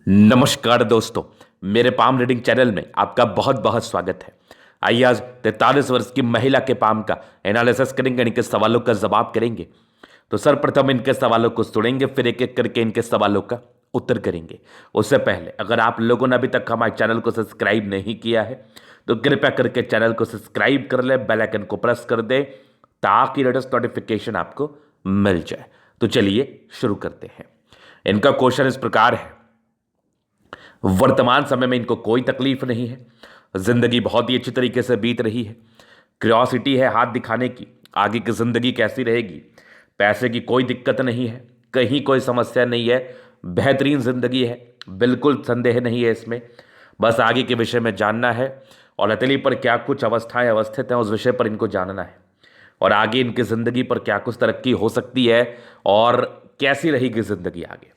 नमस्कार दोस्तों, मेरे पाम रीडिंग चैनल में आपका बहुत बहुत स्वागत है। आइए आज 43 वर्ष की महिला के पाम का एनालिसिस करेंगे, इनके सवालों का जवाब करेंगे। तो सर्वप्रथम इनके सवालों को सुनेंगे, फिर एक एक करके इनके सवालों का उत्तर करेंगे। उससे पहले अगर आप लोगों ने अभी तक हमारे चैनल को सब्सक्राइब नहीं किया है तो कृपया करके चैनल को सब्सक्राइब कर ले, बेल आइकन को प्रेस कर दे ताकि लेटेस्ट नोटिफिकेशन आपको मिल जाए। तो चलिए शुरू करते हैं। इनका क्वेश्चन इस प्रकार है, वर्तमान समय में इनको कोई तकलीफ नहीं है, जिंदगी बहुत ही अच्छी तरीके से बीत रही है, क्यूरियोसिटी है हाथ दिखाने की आगे की जिंदगी कैसी रहेगी, पैसे की कोई दिक्कत नहीं है, कहीं कोई समस्या नहीं है, बेहतरीन जिंदगी है, बिल्कुल संदेह नहीं है इसमें। बस आगे के विषय में जानना है और हथेली पर क्या कुछ अवस्थाएं अवस्थित हैं उस विषय पर इनको जानना है, और आगे इनकी जिंदगी पर क्या कुछ तरक्की हो सकती है और कैसी रहेगी जिंदगी आगे,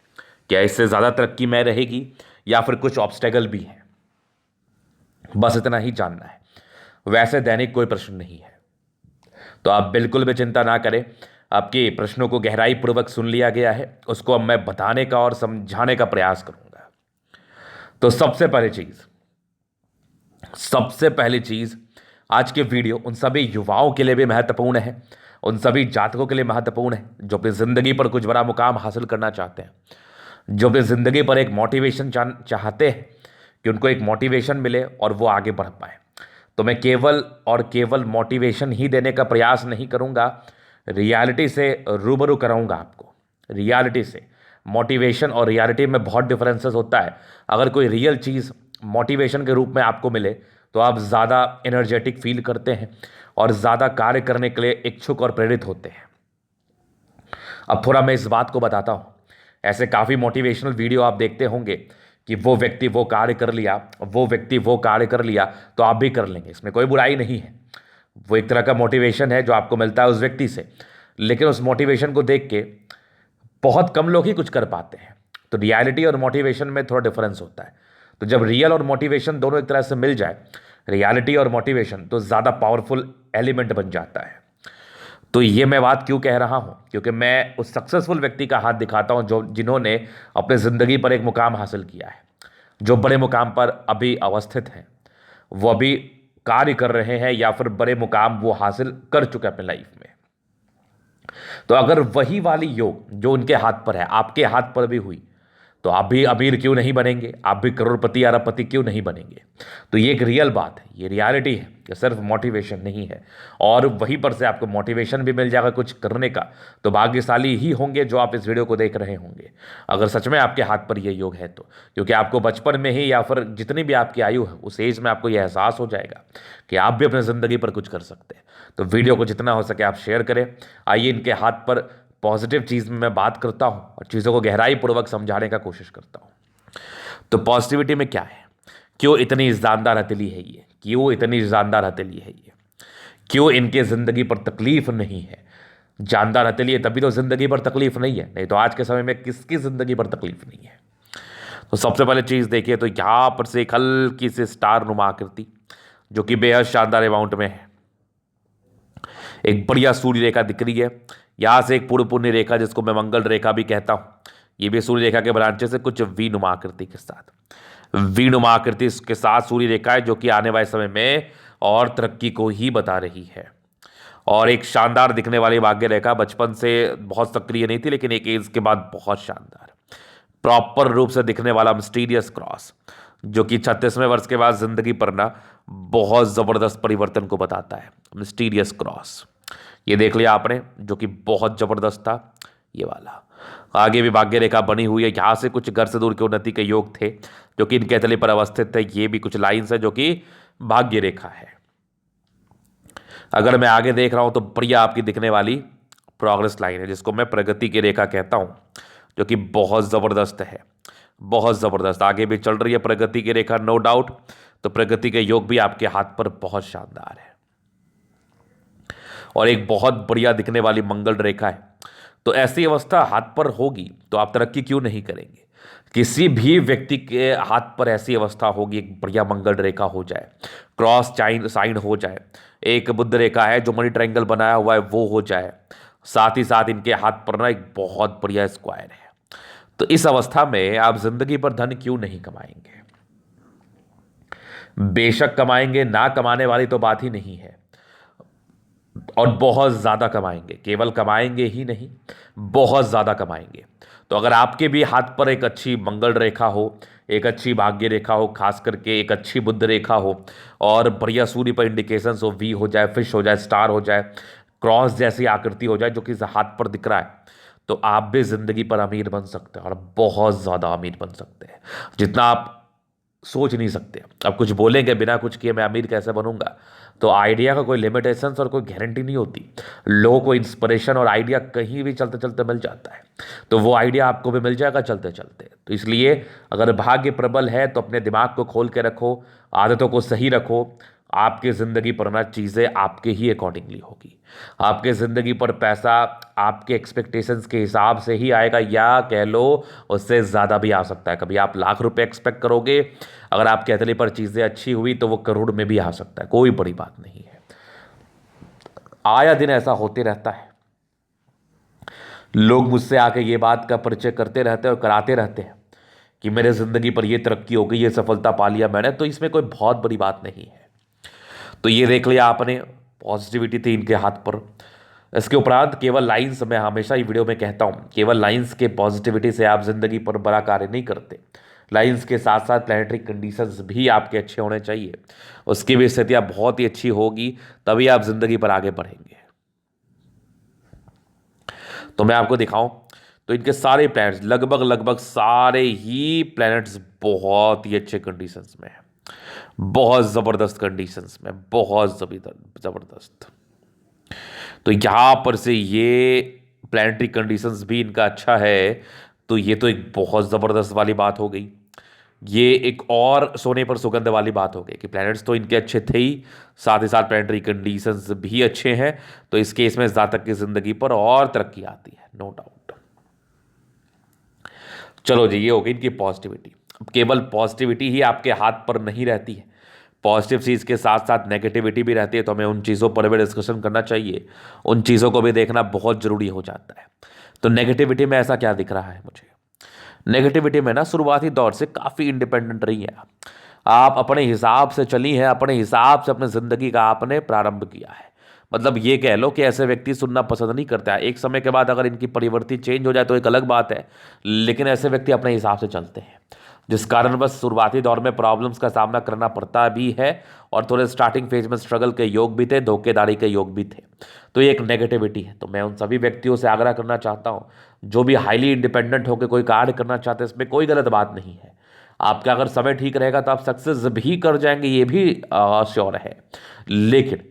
क्या इससे ज़्यादा तरक्की में रहेगी या फिर कुछ ऑब्स्टेकल भी है। बस इतना ही जानना है। वैसे दैनिक कोई प्रश्न नहीं है, तो आप बिल्कुल भी चिंता ना करें। आपके प्रश्नों को गहराई पूर्वक सुन लिया गया है, उसको अब मैं बताने का और समझाने का प्रयास करूंगा। तो सबसे पहली चीज आज के वीडियो उन सभी युवाओं के लिए भी महत्वपूर्ण है, उन सभी जातकों के लिए महत्वपूर्ण है जो अपनी जिंदगी पर कुछ बड़ा मुकाम हासिल करना चाहते हैं, जो अपनी ज़िंदगी पर एक मोटिवेशन चाहते हैं कि उनको एक मोटिवेशन मिले और वो आगे बढ़ पाए। तो मैं केवल और केवल मोटिवेशन ही देने का प्रयास नहीं करूँगा, रियलिटी से रूबरू कराऊँगा आपको। रियलिटी से मोटिवेशन और रियलिटी में बहुत डिफरेंसेस होता है। अगर कोई रियल चीज़ मोटिवेशन के रूप में आपको मिले तो आप ज़्यादा एनर्जेटिक फील करते हैं और ज़्यादा कार्य करने के लिए इच्छुक और प्रेरित होते हैं। अब थोड़ा मैं इस बात को बताता हूँ। ऐसे काफ़ी मोटिवेशनल वीडियो आप देखते होंगे कि वो व्यक्ति वो कार्य कर लिया, वो व्यक्ति वो कार्य कर लिया तो आप भी कर लेंगे। इसमें कोई बुराई नहीं है, वो एक तरह का मोटिवेशन है जो आपको मिलता है उस व्यक्ति से, लेकिन उस मोटिवेशन को देख के बहुत कम लोग ही कुछ कर पाते हैं। तो रियलिटी और मोटिवेशन में थोड़ा डिफरेंस होता है। तो जब रियल और मोटिवेशन दोनों एक तरह से मिल जाए, रियलिटी और मोटिवेशन, तो ज़्यादा पावरफुल एलिमेंट बन जाता है। तो ये मैं बात क्यों कह रहा हूँ, क्योंकि मैं उस सक्सेसफुल व्यक्ति का हाथ दिखाता हूँ जो जिन्होंने अपने ज़िंदगी पर एक मुकाम हासिल किया है, जो बड़े मुकाम पर अभी अवस्थित हैं, वो अभी कार्य कर रहे हैं या फिर बड़े मुकाम वो हासिल कर चुके हैं अपने लाइफ में। तो अगर वही वाली योग जो उनके हाथ पर है आपके हाथ पर भी हुई तो आप भी अमीर क्यों नहीं बनेंगे, आप भी करोड़पति अरबपति क्यों नहीं बनेंगे। तो ये एक रियल बात है, ये रियलिटी है, ये सिर्फ मोटिवेशन नहीं है। और वहीं पर से आपको मोटिवेशन भी मिल जाएगा कुछ करने का, तो भाग्यशाली ही होंगे जो आप इस वीडियो को देख रहे होंगे, अगर सच में आपके हाथ पर ये योग है तो। क्योंकि आपको बचपन में ही या फिर जितनी भी आपकी आयु है उस एज में आपको यह एहसास हो जाएगा कि आप भी अपनी ज़िंदगी पर कुछ कर सकते हैं। तो वीडियो को जितना हो सके आप शेयर करें। आइए इनके हाथ पर पॉजिटिव चीज़ में मैं बात करता हूँ और चीज़ों को गहराई पूर्वक समझाने का कोशिश करता हूँ। तो पॉजिटिविटी में क्या है, क्यों इतनी जानदार हथेली है ये, क्यों इतनी जानदार हथेली है ये, क्यों इनके ज़िंदगी पर तकलीफ नहीं है। जानदार हथेली है तभी तो ज़िंदगी पर तकलीफ नहीं है, नहीं तो आज के समय में किसकी ज़िंदगी पर तकलीफ नहीं है। तो सबसे पहले चीज़ देखिए, तो यहाँ पर से एक हल्की सी स्टार नुमा आकृति जो कि बेहद शानदार अमाउंट में है, एक बढ़िया सूर्य रेखा दिख रही है। यहाँ से एक पूर्ण पुण्य रेखा जिसको मैं मंगल रेखा भी कहता हूँ, ये भी सूर्य रेखा के ब्रांचे से कुछ वी नुमा आकृति के साथ, वी नुमा आकृति के साथ सूर्य रेखा है जो कि आने वाले समय में और तरक्की को ही बता रही है। और एक शानदार दिखने वाली भाग्य रेखा, बचपन से बहुत सक्रिय नहीं थी लेकिन एक एज के बाद बहुत शानदार प्रॉपर रूप से दिखने वाला मिस्टीरियस क्रॉस जो कि 36वें वर्ष के बाद जिंदगी पर ना बहुत ज़बरदस्त परिवर्तन को बताता है। मिस्टीरियस क्रॉस ये देख लिया आपने, जो कि बहुत ज़बरदस्त था। ये वाला आगे भी भाग्य रेखा बनी हुई है, यहाँ से कुछ घर से दूर के उन्नति के योग थे जो कि इनके हथेली पर अवस्थित थे। ये भी कुछ लाइन्स है जो कि भाग्य रेखा है। अगर मैं आगे देख रहा हूँ तो बढ़िया आपकी दिखने वाली प्रोग्रेस लाइन है जिसको मैं प्रगति की रेखा कहता हूँ, जो कि बहुत ज़बरदस्त है, बहुत ज़बरदस्त आगे भी चल रही है प्रगति की रेखा, नो डाउट। तो प्रगति के योग भी आपके हाथ पर बहुत शानदार है और एक बहुत बढ़िया दिखने वाली मंगल रेखा है। तो ऐसी अवस्था हाथ पर होगी तो आप तरक्की क्यों नहीं करेंगे। किसी भी व्यक्ति के हाथ पर ऐसी अवस्था होगी, एक बढ़िया मंगल रेखा हो जाए, क्रॉस साइन हो जाए, एक बुद्ध रेखा है जो मनी ट्रायंगल बनाया हुआ है वो हो जाए, साथ ही साथ इनके हाथ पर ना एक बहुत बढ़िया स्क्वायर है, तो इस अवस्था में आप जिंदगी पर धन क्यों नहीं कमाएंगे? बेशक कमाएंगे, ना कमाने वाली तो बात ही नहीं है, और बहुत ज़्यादा कमाएंगे। केवल कमाएंगे ही नहीं, बहुत ज़्यादा कमाएंगे। तो अगर आपके भी हाथ पर एक अच्छी मंगल रेखा हो, एक अच्छी भाग्य रेखा हो, खास करके एक अच्छी बुध रेखा हो, और बढ़िया सूर्य पर इंडिकेशंस हो, वी हो जाए, फिश हो जाए, स्टार हो जाए, क्रॉस जैसी आकृति हो जाए जो कि हाथ पर दिख रहा है, तो आप भी जिंदगी पर अमीर बन सकते हैं, और बहुत ज़्यादा अमीर बन सकते हैं, जितना आप सोच नहीं सकते। अब कुछ बोलेंगे बिना कुछ किए मैं अमीर कैसे बनूंगा, तो आइडिया का कोई लिमिटेशंस और कोई गारंटी नहीं होती। लोगों को इंस्पिरेशन और आइडिया कहीं भी चलते चलते मिल जाता है, तो वो आइडिया आपको भी मिल जाएगा चलते चलते। तो इसलिए अगर भाग्य प्रबल है तो अपने दिमाग को खोल के रखो, आदतों को सही रखो। आपकी ज़िंदगी पर ना चीज़ें आपके ही अकॉर्डिंगली होगी। आपके ज़िंदगी पर पैसा आपके एक्सपेक्टेशंस के हिसाब से ही आएगा, या कह लो उससे ज़्यादा भी आ सकता है। कभी आप लाख रुपए एक्सपेक्ट करोगे, अगर आपके हथेली पर चीज़ें अच्छी हुई तो वो करोड़ में भी आ सकता है, कोई बड़ी बात नहीं है। आया दिन ऐसा होते रहता है, लोग मुझसे आके ये बात का परिचय करते रहते हैं और कराते रहते हैं कि मेरे ज़िंदगी पर ये तरक्की हो गई, ये सफलता पा लिया मैंने। तो इसमें कोई बहुत बड़ी बात नहीं है। तो ये देख लिया आपने, पॉजिटिविटी थी इनके हाथ पर। इसके उपरांत केवल लाइंस, मैं हमेशा ही वीडियो में कहता हूँ, केवल लाइंस के पॉजिटिविटी से आप जिंदगी पर बड़ा कार्य नहीं करते। लाइंस के साथ साथ प्लैनेटरी कंडीशंस भी आपके अच्छे होने चाहिए, उसकी भी स्थितियाँ बहुत ही अच्छी होगी, तभी आप जिंदगी पर आगे बढ़ेंगे। तो मैं आपको दिखाऊं, तो इनके सारे प्लैनेट्स, लगभग लगभग सारे ही प्लैनेट्स बहुत ही अच्छे कंडीशंस में हैं, बहुत ज़बरदस्त कंडीशंस में, बहुत ज़बरदस्त। तो यहाँ पर से ये प्लैनेटरी कंडीशंस भी इनका अच्छा है, तो ये तो एक बहुत ज़बरदस्त वाली बात हो गई। ये एक और सोने पर सुगंध वाली बात हो गई कि प्लैनेट्स तो इनके अच्छे थे ही, साथ ही साथ प्लैनेटरी कंडीशंस भी अच्छे हैं। तो इस केस में जातक की ज़िंदगी पर और तरक्की आती है, नो डाउट। चलो जी, ये हो गई इनकी पॉजिटिविटी। अब केवल पॉजिटिविटी ही आपके हाथ पर नहीं रहती है, पॉजिटिव चीज़ के साथ साथ नेगेटिविटी भी रहती है। तो हमें उन चीज़ों पर भी डिस्कशन करना चाहिए, उन चीज़ों को भी देखना बहुत ज़रूरी हो जाता है। तो नेगेटिविटी में ऐसा क्या दिख रहा है मुझे? नेगेटिविटी में ना शुरुआती दौर से काफ़ी इंडिपेंडेंट रही है आप अपने हिसाब से चली हैं, अपने हिसाब से अपनी ज़िंदगी का आपने प्रारंभ किया है। मतलब ये कह लो कि ऐसे व्यक्ति सुनना पसंद नहीं करता है। एक समय के बाद अगर इनकी परिवर्ति चेंज हो जाए तो एक अलग बात है, लेकिन ऐसे व्यक्ति अपने हिसाब से चलते हैं, जिस कारण बस शुरुआती दौर में प्रॉब्लम्स का सामना करना पड़ता भी है, और थोड़े स्टार्टिंग फेज में स्ट्रगल के योग भी थे, धोखेधाड़ी के योग भी थे। तो ये एक नेगेटिविटी है। तो मैं उन सभी व्यक्तियों से आग्रह करना चाहता हूँ जो भी हाईली इंडिपेंडेंट होकर कोई कार्य करना चाहते हैं, इसमें कोई गलत बात नहीं है। आपका अगर समय ठीक रहेगा तो आप सक्सेस भी कर जाएंगे, ये भी श्योर है। लेकिन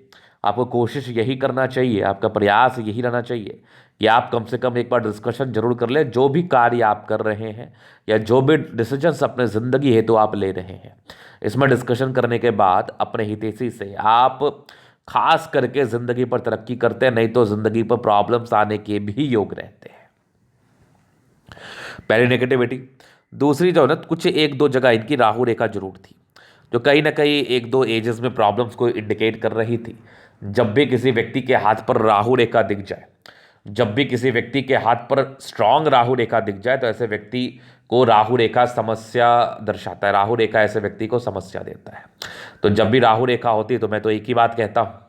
आपको कोशिश यही करना चाहिए, आपका प्रयास यही रहना चाहिए कि आप कम से कम एक बार डिस्कशन जरूर कर लें, जो भी कार्य आप कर रहे हैं या जो भी डिसीजंस अपने ज़िंदगी हेतु आप ले रहे हैं, इसमें डिस्कशन करने के बाद अपने हितैषी से आप खास करके ज़िंदगी पर तरक्की करते हैं, नहीं तो ज़िंदगी पर प्रॉब्लम्स आने के भी योग रहते हैं। पहली नेगेटिविटी। दूसरी जो है ना, कुछ एक दो जगह इनकी राहु रेखा जरूर थी, जो कहीं ना कहीं एक दो एजेस में प्रॉब्लम्स को इंडिकेट कर रही थी। जब भी किसी व्यक्ति के हाथ पर राहु रेखा दिख जाए, जब भी किसी व्यक्ति के हाथ पर स्ट्रांग राहु रेखा दिख जाए, तो ऐसे व्यक्ति को राहु रेखा समस्या दर्शाता है, राहु रेखा ऐसे व्यक्ति को समस्या देता है। तो जब भी राहु रेखा होती है तो मैं तो एक ही बात कहता हूँ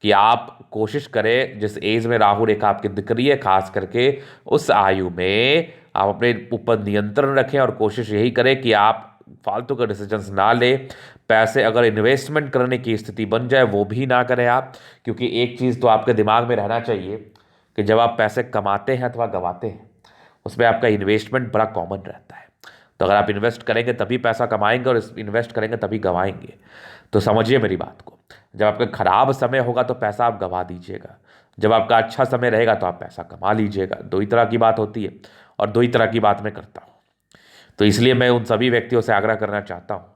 कि आप कोशिश करें, जिस एज में राहु रेखा आपकी दिख रही है, खास करके उस आयु में आप अपने ऊपर नियंत्रण रखें, और कोशिश यही करें कि आप फालतू के डिसीजंस ना ले। पैसे अगर इन्वेस्टमेंट करने की स्थिति बन जाए वो भी ना करें आप, क्योंकि एक चीज़ तो आपके दिमाग में रहना चाहिए कि जब आप पैसे कमाते हैं अथवा गंवाते हैं, उसमें आपका इन्वेस्टमेंट बड़ा कॉमन रहता है। तो अगर आप इन्वेस्ट करेंगे तभी पैसा कमाएंगे, और इन्वेस्ट करेंगे तभी गंवाएंगे। तो समझिए मेरी बात को, जब आपका खराब समय होगा तो पैसा आप गंवा दीजिएगा, जब आपका अच्छा समय रहेगा तो आप पैसा कमा लीजिएगा। दो ही तरह की बात होती है, और दो ही तरह की बात मैं करता हूँ। तो इसलिए मैं उन सभी व्यक्तियों से आग्रह करना चाहता हूँ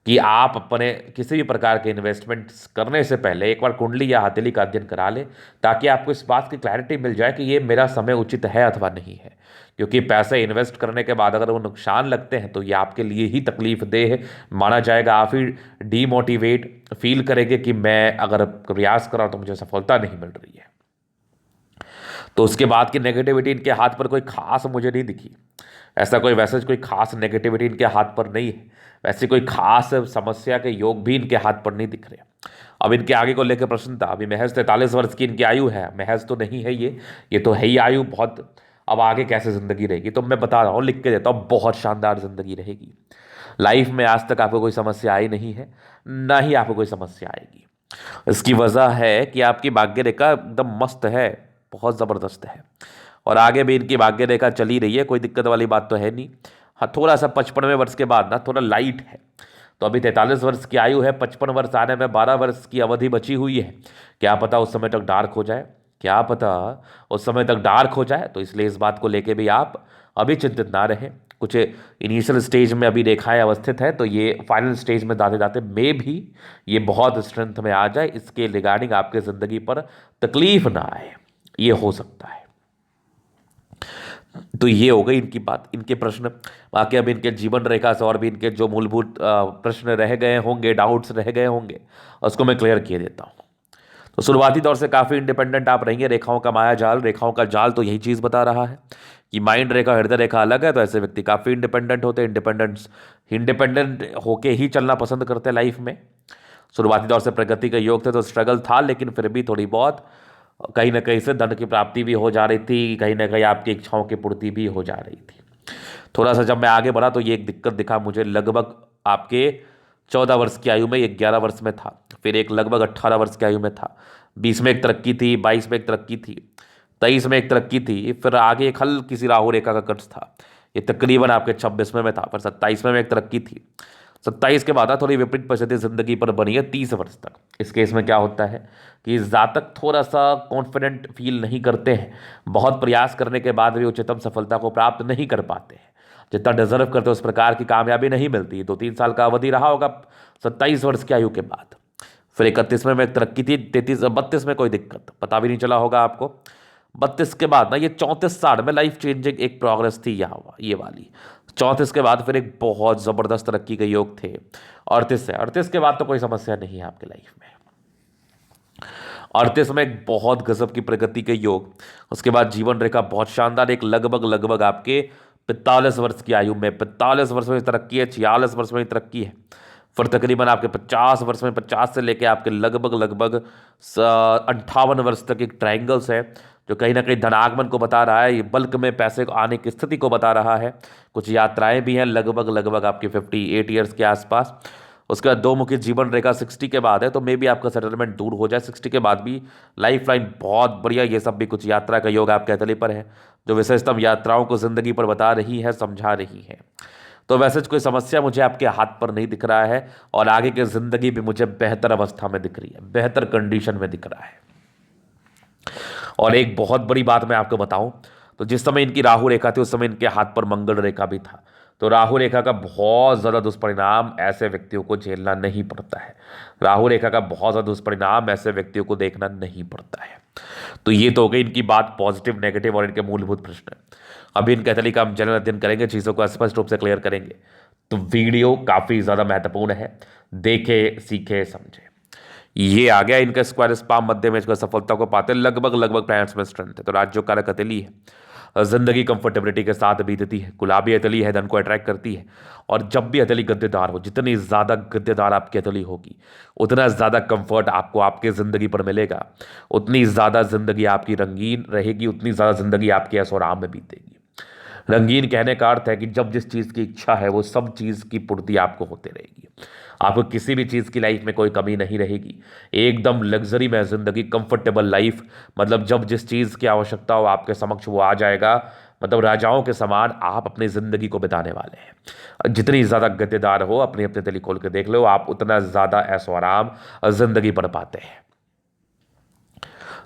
कि आप अपने किसी भी प्रकार के इन्वेस्टमेंट्स करने से पहले एक बार कुंडली या हथेली का अध्ययन करा लें, ताकि आपको इस बात की क्लैरिटी मिल जाए कि ये मेरा समय उचित है अथवा नहीं है। क्योंकि पैसे इन्वेस्ट करने के बाद अगर वो नुकसान लगते हैं तो ये आपके लिए ही तकलीफ देह माना जाएगा। आप ही डीमोटिवेट फील करेंगे कि मैं अगर प्रयास कर रहा हूँ तो मुझे सफलता नहीं मिल रही है। तो उसके बाद की नेगेटिविटी इनके हाथ पर कोई खास मुझे नहीं दिखी। ऐसा कोई वैसे कोई खास नेगेटिविटी इनके हाथ पर नहीं है, वैसे कोई खास समस्या के योग भी इनके हाथ पर नहीं दिख रहे। अब इनके आगे को लेकर प्रश्न था, अभी महज 43 वर्ष की इनकी आयु है, महज तो नहीं है ये तो है ही आयु बहुत। अब आगे कैसे ज़िंदगी रहेगी, तो मैं बता रहा हूँ, लिख के देता हूँ, बहुत शानदार ज़िंदगी रहेगी। लाइफ में आज तक आपको कोई समस्या आई नहीं है, ना ही आपको कोई समस्या आएगी। इसकी वजह है कि आपकी भाग्य रेखा एकदम मस्त है, बहुत ज़बरदस्त है, और आगे भी इनकी भाग्य रेखा चली रही है, कोई दिक्कत वाली बात तो है नहीं। हाँ, थोड़ा सा 55वें वर्ष के बाद ना थोड़ा लाइट है। तो अभी 43 वर्ष की आयु है, 55 वर्ष आने में 12 वर्ष की अवधि बची हुई है। क्या पता उस समय तक डार्क हो जाए, क्या पता उस समय तक डार्क हो जाए। तो इसलिए इस बात को लेके भी आप अभी चिंतित ना रहें। कुछ इनिशियल स्टेज में अभी रेखाएं अवस्थित है, तो ये फाइनल स्टेज में जाते जाते मे भी ये बहुत स्ट्रेंथ में आ जाए, इसके रिगार्डिंग आपके ज़िंदगी पर तकलीफ ना आए, ये हो सकता है। तो ये हो गई इनकी बात, इनके प्रश्न। बाकी अब इनके जीवन रेखा से और भी इनके जो मूलभूत प्रश्न रह गए होंगे, डाउट्स रह गए होंगे, उसको मैं क्लियर किए देता हूँ। तो शुरुआती दौर से काफ़ी इंडिपेंडेंट आप रहेंगे। रेखाओं का माया जाल, रेखाओं का जाल तो यही चीज़ बता रहा है कि माइंड रेखा हृदय रेखा अलग है, तो ऐसे व्यक्ति काफ़ी इंडिपेंडेंट होते हैं। इंडिपेंडेंट होके ही चलना पसंद करते हैं लाइफ में। शुरुआती दौर से प्रगति का योग थे, तो स्ट्रगल था, लेकिन फिर भी थोड़ी बहुत कहीं ना कहीं से धन की प्राप्ति भी हो जा रही थी, कहीं ना कहीं आपकी इच्छाओं की पूर्ति भी हो जा रही थी। थोड़ा सा जब मैं आगे बढ़ा तो ये एक दिक्कत दिखा मुझे, लगभग आपके 14 वर्ष की आयु में, ये 11 वर्ष में था, फिर एक लगभग 18 वर्ष की आयु में था, 20 में एक तरक्की थी, 22 में एक तरक्की थी, 23 में एक तरक्की थी, फिर आगे एक हल्की सी राहु रेखा का कट था, ये तकरीबन आपके 26वें में था, फिर 27 में एक तरक्की थी। 27 के बाद थोड़ी विपरीत परिस्थिति जिंदगी पर बनी है 30 वर्ष तक। इस केस में क्या होता है कि जातक थोड़ा सा कॉन्फिडेंट फील नहीं करते हैं, बहुत प्रयास करने के बाद भी उच्चतम सफलता को प्राप्त नहीं कर पाते हैं, जितना डिजर्व करते उस प्रकार की कामयाबी नहीं मिलती। 2-3 साल का अवधि रहा होगा 27 वर्ष की आयु के बाद। फिर 31 में एक तरक्की थी, 32 में कोई दिक्कत पता भी नहीं चला होगा आपको। 32 के बाद ना ये 34 साल में लाइफ चेंजिंग एक प्रोग्रेस थी यहाँ, ये वाली 34 के बाद फिर एक बहुत ज़बरदस्त तरक्की के योग थे। 38 के बाद तो कोई समस्या नहीं है आपके लाइफ में। 38 में एक बहुत गजब की प्रगति के योग, उसके बाद जीवन रेखा बहुत शानदार, एक लगभग आपके 45 वर्ष की आयु में, 45 वर्ष में तरक्की है, 46 वर्ष में तरक्की है, फिर तकरीबन आपके 50 वर्ष में, 50 से लेके आपके लगभग 58 वर्ष तक एक ट्रायंगल्स है, जो कहीं ना कहीं धनागमन को बता रहा है, ये बल्क में पैसे को आने की स्थिति को बता रहा है। कुछ यात्राएं भी हैं लगभग आपकी 58 ईयर्स के आसपास। उसके बाद दो मुखी जीवन रेखा 60 के बाद है, तो मे भी आपका सेटलमेंट दूर हो जाए। 60 के बाद भी लाइफ लाइन बहुत बढ़िया, ये सब भी कुछ यात्रा का योग आपके हथेली पर है, जो विशेषतम यात्राओं को जिंदगी पर बता रही है, समझा रही है। तो वैसे कोई समस्या मुझे आपके हाथ पर नहीं दिख रहा है, और आगे की जिंदगी भी मुझे बेहतर अवस्था में दिख रही है, बेहतर कंडीशन में दिख रहा है। और एक बहुत बड़ी बात मैं आपको बताऊं, तो जिस समय इनकी राहु रेखा थी उस समय इनके हाथ पर मंगल रेखा भी था। तो राहु रेखा का बहुत ज़्यादा दुष्परिणाम ऐसे व्यक्तियों को झेलना नहीं पड़ता है। राहु रेखा का बहुत ज़्यादा दुष्परिणाम ऐसे व्यक्तियों को देखना नहीं पड़ता है। तो ये तो हो गई इनकी बात, पॉजिटिव नेगेटिव और इनके मूलभूत प्रश्न। अभी इनके हथेली का हम जनरल अध्ययन करेंगे, चीज़ों को स्पष्ट रूप से क्लियर करेंगे। तो वीडियो काफ़ी ज़्यादा महत्वपूर्ण है, देखे सीखे समझे। ये आ गया इनका स्क्वायर स्पाम मध्य में, इसका सफलता को पाते लगभग प्लैनेट्स में स्ट्रेंथ है। तो राज्य कारक हथेली है, जिंदगी कंफर्टेबिलिटी के साथ बीतती है, गुलाबी हथेली है, धन को अट्रैक्ट करती है। और जब भी हथेली गद्देदार हो, जितनी ज़्यादा गद्देदार आपकी हथेली होगी उतना ज़्यादा कंफर्ट आपको आपके ज़िंदगी पर मिलेगा, उतनी ज़्यादा ज़िंदगी आपकी रंगीन रहेगी, उतनी ज़्यादा ज़िंदगी आपके ऐशो आराम में बीतेगी। रंगीन कहने का अर्थ है कि जब जिस चीज़ की इच्छा है वो सब चीज़ की पूर्ति आपको होते रहेगी, आपको किसी भी चीज़ की लाइफ में कोई कमी नहीं रहेगी। एकदम लग्जरी में जिंदगी, कंफर्टेबल लाइफ, मतलब जब जिस चीज़ की आवश्यकता हो आपके समक्ष वो आ जाएगा। मतलब राजाओं के समान आप अपनी ज़िंदगी को बिताने वाले हैं। जितनी ज़्यादा गद्देदार हो, अपनी अपनी तली खोल के देख लो, आप उतना ज़्यादा ऐशो आराम जिंदगी पर पाते हैं।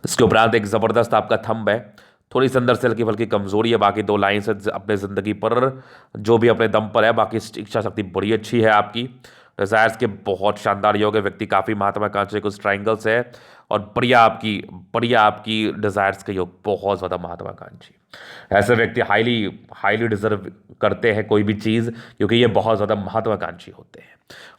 इसके उपरांत एक ज़बरदस्त आपका थंब है, थोड़ी सी अंदर से हल्की फल्की कमजोरी है, बाकी दो लाइन से अपने ज़िंदगी पर जो भी अपने दम पर है, बाकी इच्छा शक्ति बड़ी अच्छी है आपकी। डिजायर्स के बहुत शानदार योग है। व्यक्ति काफ़ी महत्वाकांक्षी, कुछ ट्राइंगल्स है और बढ़िया आपकी डिजायर्स के योग बहुत ज़्यादा महत्वाकांक्षी। ऐसे व्यक्ति हाईली हाईली डिजर्व करते हैं कोई भी चीज़, क्योंकि ये बहुत ज़्यादा महत्वाकांक्षी होते हैं।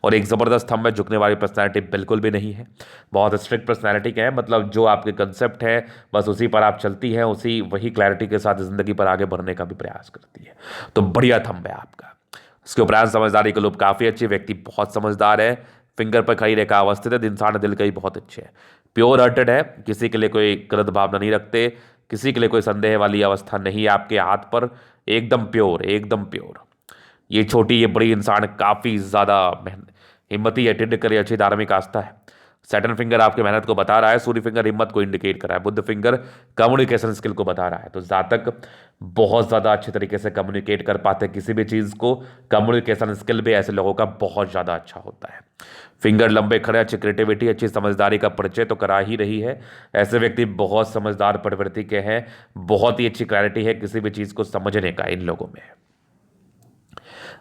और एक ज़बरदस्त हम में झुकने वाली पर्सनैलिटी बिल्कुल भी नहीं है। बहुत स्ट्रिक्ट पर्सनैलिटी का है, मतलब जो आपके कंसेप्ट है बस उसी पर आप चलती हैं, उसी वही क्लैरिटी के साथ ज़िंदगी पर आगे बढ़ने का भी प्रयास करती है। तो बढ़िया थंब है आपका। इसके उपरांत समझदारी के लोग काफ़ी अच्छे, व्यक्ति बहुत समझदार है, फिंगर पर खड़ी रेखा अवस्थित है, इंसान दिल का ही बहुत अच्छे है, प्योर हार्टेड है, किसी के लिए कोई गलत भावना नहीं रखते, किसी के लिए कोई संदेह वाली अवस्था नहीं है आपके हाथ पर, एकदम प्योर एकदम प्योर। ये छोटी ये बड़ी इंसान काफ़ी ज़्यादा हिम्मती है, टिड करे अच्छी धार्मिक आस्था है। सैटर्न फिंगर आपकी मेहनत को बता रहा है, सूर्य फिंगर हिम्मत को इंडिकेट कर रहा है, बुध फिंगर कम्युनिकेशन स्किल को बता रहा है। तो जातक बहुत ज़्यादा अच्छे तरीके से कम्युनिकेट कर पाते हैं किसी भी चीज़ को, कम्युनिकेशन स्किल भी ऐसे लोगों का बहुत ज़्यादा अच्छा होता है। फिंगर लंबे खड़े, अच्छी क्रिएटिविटी, अच्छी समझदारी का परिचय तो करा ही रही है। ऐसे व्यक्ति बहुत समझदार प्रवृत्ति के हैं, बहुत ही अच्छी क्लैरिटी है किसी भी चीज़ को समझने का इन लोगों में।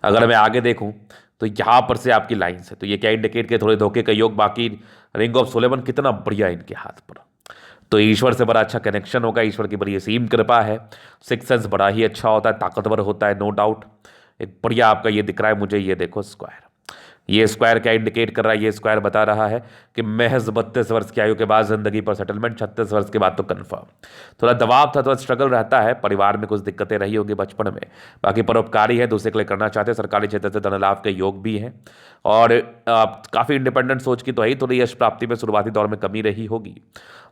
अगर मैं आगे देखूं तो यहां पर से आपकी लाइन्स है, तो ये क्या इंडिकेट के थोड़े धोखे का योग, बाकी रिंग ऑफ सोलेमन कितना बढ़िया इनके हाथ पर। तो ईश्वर से बड़ा अच्छा कनेक्शन होगा, ईश्वर की बड़ी असीम कृपा है, सिक्स सेंस बड़ा ही अच्छा होता है, ताकतवर होता है, नो डाउट। एक बढ़िया आपका ये दिख रहा है मुझे, ये देखो स्क्वायर, ये स्क्वायर क्या इंडिकेट कर रहा है, ये स्क्वायर बता रहा है कि महज 32 वर्ष की आयु के बाद जिंदगी पर सेटलमेंट, 36 वर्ष के बाद तो कंफर्म। थोड़ा दबाव था, थोड़ा स्ट्रगल रहता है, परिवार में कुछ दिक्कतें रही होगी बचपन में, बाकी परोपकारी है, दूसरे के लिए करना चाहते हैं, सरकारी क्षेत्र से धन लाभ के योग भी हैं, और काफ़ी इंडिपेंडेंट सोच की तो है ही, थोड़ी यश प्राप्ति में शुरुआती दौर में कमी रही होगी।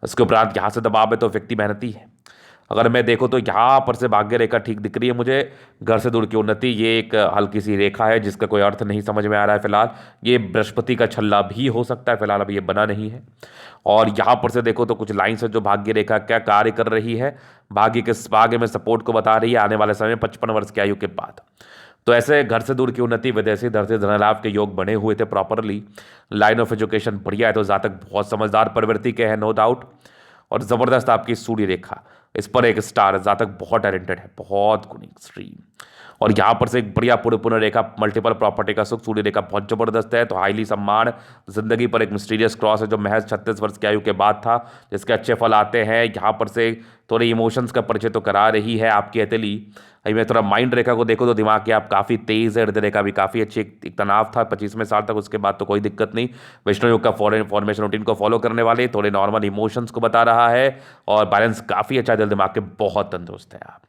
उसके उपरांत यहाँ से दबाव है तो व्यक्ति मेहनती है। अगर मैं देखूँ तो यहाँ पर से भाग्य रेखा ठीक दिख रही है मुझे, घर से दूर की उन्नति, ये एक हल्की सी रेखा है जिसका कोई अर्थ नहीं समझ में आ रहा है फिलहाल। ये बृहस्पति का छल्ला भी हो सकता है, फिलहाल अभी ये बना नहीं है। और यहाँ पर से देखो तो कुछ लाइन्स है जो भाग्य रेखा क्या कार्य कर रही है, भाग्य में सपोर्ट को बता रही है आने वाले समय 55 वर्ष की आयु के बाद। तो ऐसे घर से दूर की उन्नति, विदेशी दर से धन लाभ के योग बने हुए थे प्रॉपरली, लाइन ऑफ एजुकेशन बढ़िया है, तो जातक बहुत समझदार प्रवृत्ति के हैं, नो डाउट। और ज़बरदस्त आपकी सूर्य रेखा, इस पर एक स्टार, जातक बहुत टैलेंटेड है, बहुत गुणी एक्सट्रीम। और यहाँ पर से एक बढ़िया पूर्ण रेखा, मल्टीपल प्रॉपर्टी का सुख, सूर्य रेखा बहुत जबरदस्त है, तो हाईली सम्मान, जिंदगी पर एक मिस्टीरियस क्रॉस है जो महज 36 वर्ष की आयु के बाद था, जिसके अच्छे फल आते हैं। यहाँ पर से थोड़े इमोशंस का परिचय तो करा रही है आपकी हथेली। अभी मैं थोड़ा माइंड रेखा को देखो तो दिमाग की आप काफ़ी तेज़ है, हृदय रेखा भी काफ़ी अच्छी, एक तनाव था 25वें साल तक, उसके बाद तो कोई दिक्कत नहीं। वैष्णव योग का फॉर्मेशन रूटीन को फॉलो करने वाले, थोड़े नॉर्मल इमोशंस को बता रहा है, और बैलेंस काफ़ी अच्छा, दिल दिमाग के बहुत तंदुरुस्त है आप।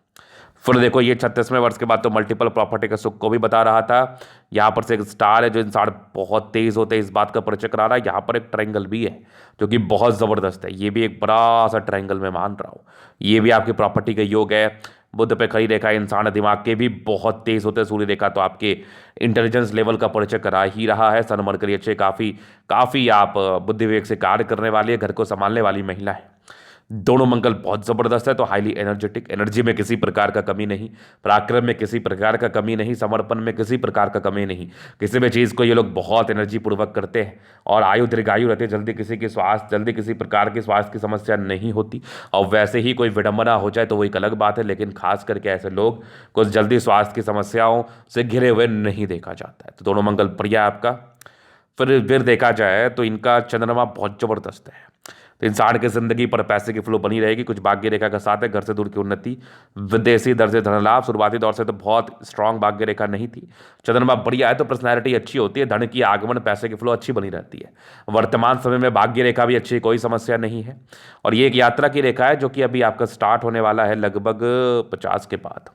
फिर देखो ये 36वें वर्ष के बाद तो मल्टीपल प्रॉपर्टी का सुख को भी बता रहा था। यहाँ पर से एक स्टार है जो इंसान बहुत तेज होते हैं, इस बात का परिचय करा रहा है। यहाँ पर एक ट्रायंगल भी है जो कि बहुत ज़बरदस्त है, ये भी एक बड़ा सा ट्रायंगल मैं मान रहा हूँ, ये भी आपकी प्रॉपर्टी का योग है। बुध पे खड़ी रेखा, इंसान दिमाग के भी बहुत तेज होते हैं, सूर्य रेखा तो आपके इंटेलिजेंस लेवल का परिचय करा ही रहा है। सन मरकरी अच्छे, काफ़ी आप बुद्धि विवेक से कार्य करने वाली है, घर को संभालने वाली महिला है। दोनों मंगल बहुत ज़बरदस्त है, तो हाईली एनर्जेटिक, एनर्जी में किसी प्रकार का कमी नहीं, पराक्रम में किसी प्रकार का कमी नहीं, समर्पण में किसी प्रकार का कमी नहीं, किसी भी चीज़ को ये लोग बहुत एनर्जी पूर्वक करते हैं। और आयु दीर्घायु रहती है, जल्दी किसी प्रकार की स्वास्थ्य की समस्या नहीं होती। और वैसे ही कोई विडंबना हो जाए तो वो एक अलग बात है, लेकिन खास करके ऐसे लोग कुछ जल्दी स्वास्थ्य की समस्याओं से घिरे हुए नहीं देखा जाता है। तो दोनों मंगल बढ़िया आपका। फिर देखा जाए तो इनका चंद्रमा बहुत ज़बरदस्त है, तो इंसान की जिंदगी पर पैसे की फ्लो बनी रहेगी। कुछ भाग्य रेखा का साथ है, घर से दूर की उन्नति, विदेशी दर से धन लाभ, शुरुआती दौर से तो बहुत स्ट्रांग भाग्य रेखा नहीं थी। चंद्रमा बढ़िया है तो पर्सनैलिटी अच्छी होती है, धन की आगमन, पैसे की फ्लो अच्छी बनी रहती है। वर्तमान समय में भाग्य रेखा भी अच्छी, कोई समस्या नहीं है। और ये एक यात्रा की रेखा है जो कि अभी आपका स्टार्ट होने वाला है लगभग 50 के बाद।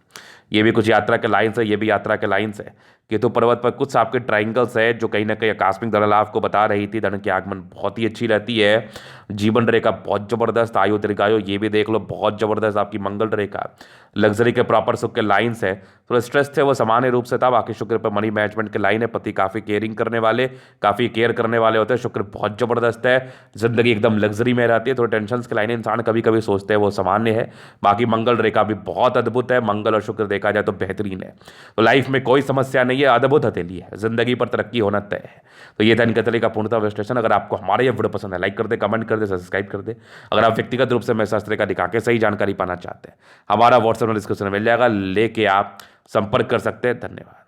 ये भी कुछ यात्रा के लाइन्स है, ये भी यात्रा के लाइन्स है। केतु पर्वत पर कुछ आपके ट्राइंगल्स है जो कहीं ना कहीं आकस्मिक धन लाभ को बता रही थी, धन की आगमन बहुत ही अच्छी रहती है। जीवन रेखा बहुत जबरदस्त, आयु दीर्घायु ये भी देख लो बहुत जबरदस्त आपकी मंगल रेखा, लग्जरी के प्रॉपर सुख के लाइन्स है। थोड़ा स्ट्रेस थे वो सामान्य रूप से था, बाकी शुक्र पर मनी मैनेजमेंट के लाइन है, पति काफ़ी केयरिंग करने वाले, काफ़ी केयर करने वाले होते हैं, शुक्र बहुत जबरदस्त है, जिंदगी एकदम लग्जरी में रहती है। थोड़े टेंशन के लाइन इंसान कभी कभी सोचते हैं वो सामान्य है, बाकी मंगल रेखा भी बहुत अद्भुत है, मंगल और शुक्र देखा जाए तो बेहतरीन है। तो लाइफ में कोई समस्या नहीं है, अद्भुत हथेली है, जिंदगी पर तरक्की होना तय है। तो ये था इनके हथेली का पूर्णतः विश्लेषण। अगर आपको हमारा ये वीडियो पसंद है, लाइक कर दे, कमेंट कर दे, सब्सक्राइब कर दे। अगर आप व्यक्तिगत रूप से मैं शास्त्र का दिखा के सही जानकारी पाना चाहते हैं, हमारा व्हाट्सएप डिस्क्रिप्शन में मिल जाएगा, लेके आप संपर्क कर सकते हैं। धन्यवाद।